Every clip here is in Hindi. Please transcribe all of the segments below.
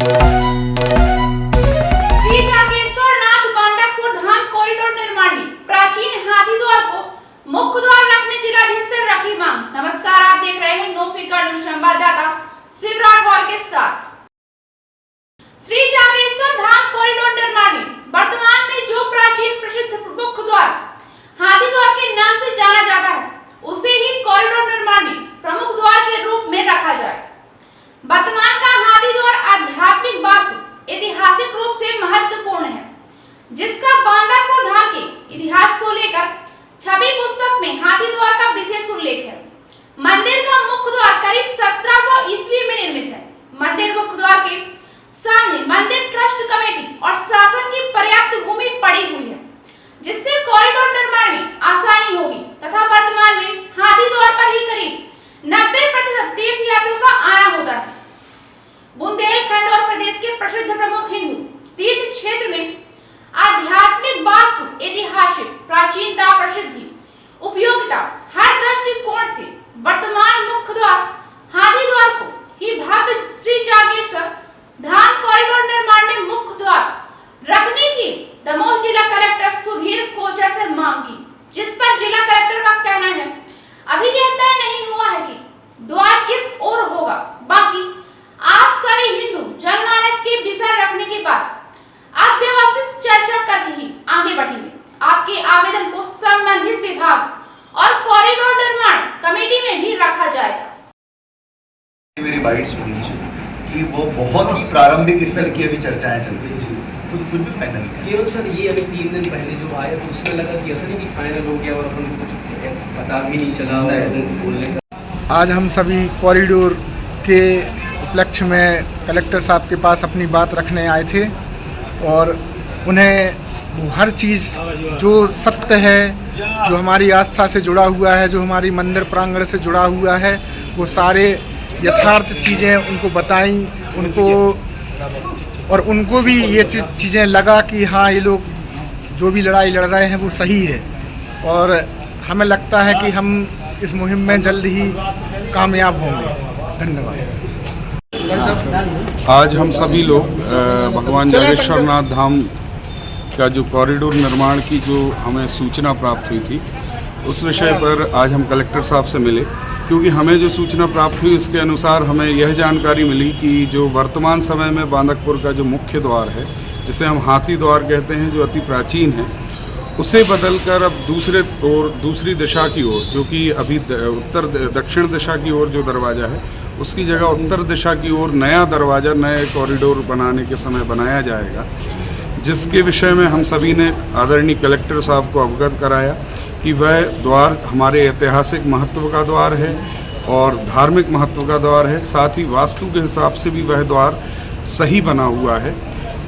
श्री जागेश्वरनाथ बांदापुर धाम कॉरिडोर निर्माण में प्राचीन हाथी द्वार को मुख्य द्वार रखने जिलाधीश से रखी मांग। नमस्कार, आप देख रहे हैं नो फिकर न्यूज संवाददाता शिव राठौर के साथ। श्री जागेश्वर धाम कॉरिडोर निर्माण में वर्तमान में जो प्राचीन प्रसिद्ध मुख्य द्वार हाथी द्वार के नाम से जाना जाता है, उसे ही कॉरिडोर निर्माण में प्रमुख द्वार के रूप में रखा जाए। वर्तमान का हाथी द्वार आध्यात्मिक वास्तु ऐतिहासिक रूप से महत्वपूर्ण है, जिसका बांदापुर धाम के इतिहास को लेकर छवि पुस्तक में हाथी द्वार का विशेष उल्लेख है। मंदिर का मुख्य द्वार करीब 1700 ईस्वी में निर्मित है। मंदिर मुख्य द्वार के सामने मंदिर ट्रस्ट कमेटी और शासन की पर्याप्त भूमि पड़ी हुई है, जिससे कॉरिडोर निर्माण में आसानी होगी तथा वर्तमान में हाथी द्वार पर ही करीब 90% तीर्थ यात्रियों का आना होता है। बुंदेलखंड और प्रदेश के प्रसिद्ध प्रमुख हिंदू तीर्थ क्षेत्र में आध्यात्मिक वास्तु ऐतिहासिक प्राचीनता प्रसिद्धि उपयोगिता हर दृष्टिकोण से वर्तमान मुख्य द्वार हाथी द्वार को ही भव्य श्री जागेश्वर धाम कॉरिडोर निर्माण में मुख्य द्वार रखने की दमोह जिला कलेक्टर सुधीर कोचर से मांग की, जिस पर जिला कलेक्टर का कहना है अभी यह तय नहीं हुआ है कि द्वार किस ओर होगा। बाकी आप सभी हिंदू जनमानस के विषय रखने के बाद आप व्यवस्थित चर्चा करके ही आगे बढ़ेंगे। आपके आवेदन को संबंधित विभाग और कॉरिडोर निर्माण कमेटी में भी रखा जाएगा। मेरी बाइट सुनी कि वो बहुत ही प्रारंभिक स्तर की अभी चर्चाएं चल रही हैं, कुछ भी फाइनल केवल सर ये अभी 3 दिन पहले जो आया तो उसमें लगा कि असर ही फाइनल हो गया और अपन को कुछ पता भी नहीं चला बोलने का। आज हम सभी कॉरिडोर के उपलक्ष्य में कलेक्टर साहब के पास अपनी बात रखने आए थे और उन्हें हर चीज़ जो सत्य है, जो हमारी आस्था से जुड़ा हुआ है, जो हमारी मंदिर प्रांगण से जुड़ा हुआ है, वो सारे यथार्थ चीज़ें उनको बताई और उनको भी ये चीज़ें लगा कि हाँ, ये लोग जो भी लड़ाई लड़ रहे हैं वो सही है और हमें लगता है कि हम इस मुहिम में जल्द ही कामयाब होंगे। धन्यवाद। आज हम सभी लोग भगवान जागेश्वरनाथ धाम का जो कॉरिडोर निर्माण की जो हमें सूचना प्राप्त हुई थी, उस विषय पर आज हम कलेक्टर साहब से मिले, क्योंकि हमें जो सूचना प्राप्त हुई उसके अनुसार हमें यह जानकारी मिली कि जो वर्तमान समय में बांदकपुर का जो मुख्य द्वार है, जिसे हम हाथी द्वार कहते हैं, जो अति प्राचीन है, उसे बदलकर अब दूसरी दिशा की ओर, जो कि अभी दक्षिण दिशा की ओर जो दरवाज़ा है, उसकी जगह उत्तर दिशा की ओर नया दरवाज़ा नए कॉरिडोर बनाने के समय बनाया जाएगा, जिसके विषय में हम सभी ने आदरणीय कलेक्टर साहब को अवगत कराया कि वह द्वार हमारे ऐतिहासिक महत्व का द्वार है और धार्मिक महत्व का द्वार है, साथ ही वास्तु के हिसाब से भी वह द्वार सही बना हुआ है।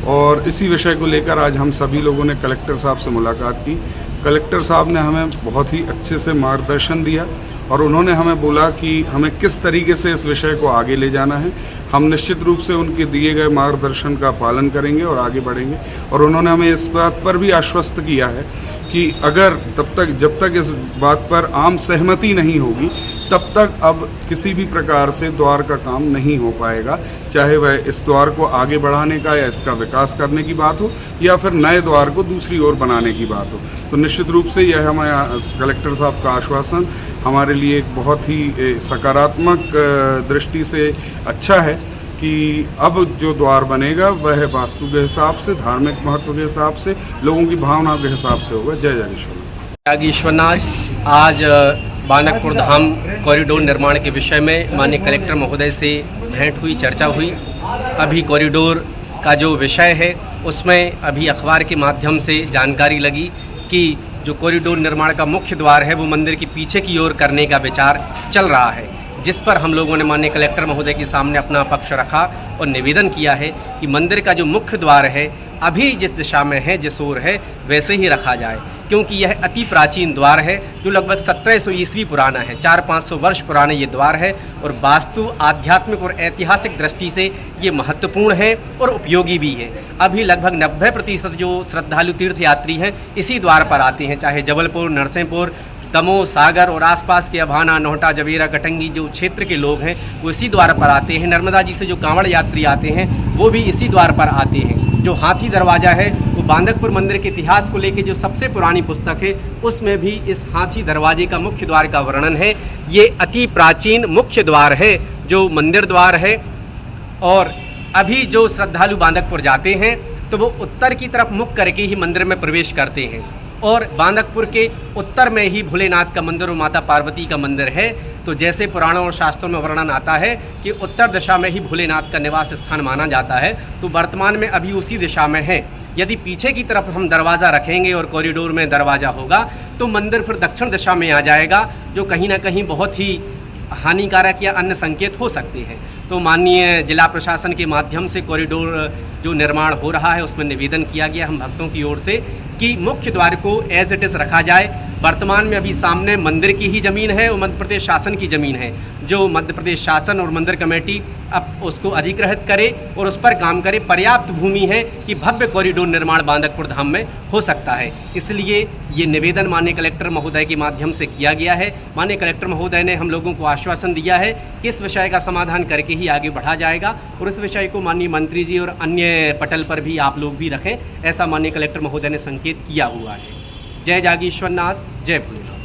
और इसी विषय को लेकर आज हम सभी लोगों ने कलेक्टर साहब से मुलाकात की। कलेक्टर साहब ने हमें बहुत ही अच्छे से मार्गदर्शन दिया और उन्होंने हमें बोला कि हमें किस तरीके से इस विषय को आगे ले जाना है। हम निश्चित रूप से उनके दिए गए मार्गदर्शन का पालन करेंगे और आगे बढ़ेंगे। और उन्होंने हमें इस बात पर भी आश्वस्त किया है कि अगर जब तक इस बात पर आम सहमति नहीं होगी, तब तक अब किसी भी प्रकार से द्वार का काम नहीं हो पाएगा, चाहे वह इस द्वार को आगे बढ़ाने का या इसका विकास करने की बात हो या फिर नए द्वार को दूसरी ओर बनाने की बात हो। तो निश्चित रूप से यह हमारे कलेक्टर साहब का आश्वासन हमारे लिए एक बहुत ही सकारात्मक दृष्टि से अच्छा है कि अब जो द्वार बनेगा वह वास्तु के हिसाब से, धार्मिक महत्व के हिसाब से, लोगों की भावना के हिसाब से होगा। जय जागेश्वरनाथ। आज बांदकपुर धाम कॉरिडोर निर्माण के विषय में माननीय कलेक्टर महोदय से भेंट हुई, चर्चा हुई। अभी कॉरिडोर का जो विषय है उसमें अभी अखबार के माध्यम से जानकारी लगी कि जो कॉरिडोर निर्माण का मुख्य द्वार है वो मंदिर के पीछे की ओर करने का विचार चल रहा है, जिस पर हम लोगों ने माननीय कलेक्टर महोदय के सामने अपना पक्ष रखा और निवेदन किया है कि मंदिर का जो मुख्य द्वार है अभी जिस दिशा में है, जिस ओर है, वैसे ही रखा जाए, क्योंकि यह अति प्राचीन द्वार है जो लगभग 1700 ईस्वी पुराना है। 400-500 वर्ष पुराना ये द्वार है और वास्तु, आध्यात्मिक और ऐतिहासिक दृष्टि से ये महत्वपूर्ण है और उपयोगी भी है। अभी लगभग 90% जो श्रद्धालु तीर्थयात्री हैं इसी द्वार पर आते हैं, चाहे जबलपुर, नरसिंहपुर, दमोह, सागर और आसपास के अभाना, नोहटा, जवेरा, कटंगी जो क्षेत्र के लोग हैं वो इसी द्वार पर आते हैं। नर्मदा जी से जो कांवड़ यात्री आते हैं वो भी इसी द्वार पर आते हैं। जो हाथी दरवाज़ा है वो बांदकपुर मंदिर के इतिहास को लेकर जो सबसे पुरानी पुस्तक है उसमें भी इस हाथी दरवाजे का मुख्य द्वार का वर्णन है। ये अति प्राचीन मुख्य द्वार है जो मंदिर द्वार है। और अभी जो श्रद्धालु बांदकपुर जाते हैं तो वो उत्तर की तरफ मुख करके ही मंदिर में प्रवेश करते हैं। और बांदकपुर के उत्तर में ही भोलेनाथ का मंदिर और माता पार्वती का मंदिर है। तो जैसे पुराणों और शास्त्रों में वर्णन आता है कि उत्तर दिशा में ही भोलेनाथ का निवास स्थान माना जाता है, तो वर्तमान में अभी उसी दिशा में है। यदि पीछे की तरफ हम दरवाज़ा रखेंगे और कॉरिडोर में दरवाज़ा होगा तो मंदिर फिर दक्षिण दिशा में आ जाएगा, जो कहीं ना कहीं बहुत ही हानिकारक या अन्य संकेत हो सकते हैं। तो माननीय जिला प्रशासन के माध्यम से कॉरिडोर जो निर्माण हो रहा है उसमें निवेदन किया गया हम भक्तों की ओर से कि मुख्य द्वार को एज इट इज़ रखा जाए। वर्तमान में अभी सामने मंदिर की ही ज़मीन है और मध्य प्रदेश शासन की ज़मीन है, जो मध्य प्रदेश शासन और मंदिर कमेटी अब उसको अधिग्रहित करे और उस पर काम करे। पर्याप्त भूमि है कि भव्य कॉरिडोर निर्माण बांदकपुर धाम में हो सकता है। इसलिए ये निवेदन माननीय कलेक्टर महोदय के माध्यम से किया गया है। माननीय कलेक्टर महोदय ने हम लोगों को आश्वासन दिया है कि इस विषय का समाधान करके ही आगे बढ़ा जाएगा और इस विषय को माननीय मंत्री जी और अन्य पटल पर भी आप लोग भी रखें, ऐसा माननीय कलेक्टर महोदय ने संकेत किया हुआ है। जय जागेश्वर नाथ, जय भोलेनाथ।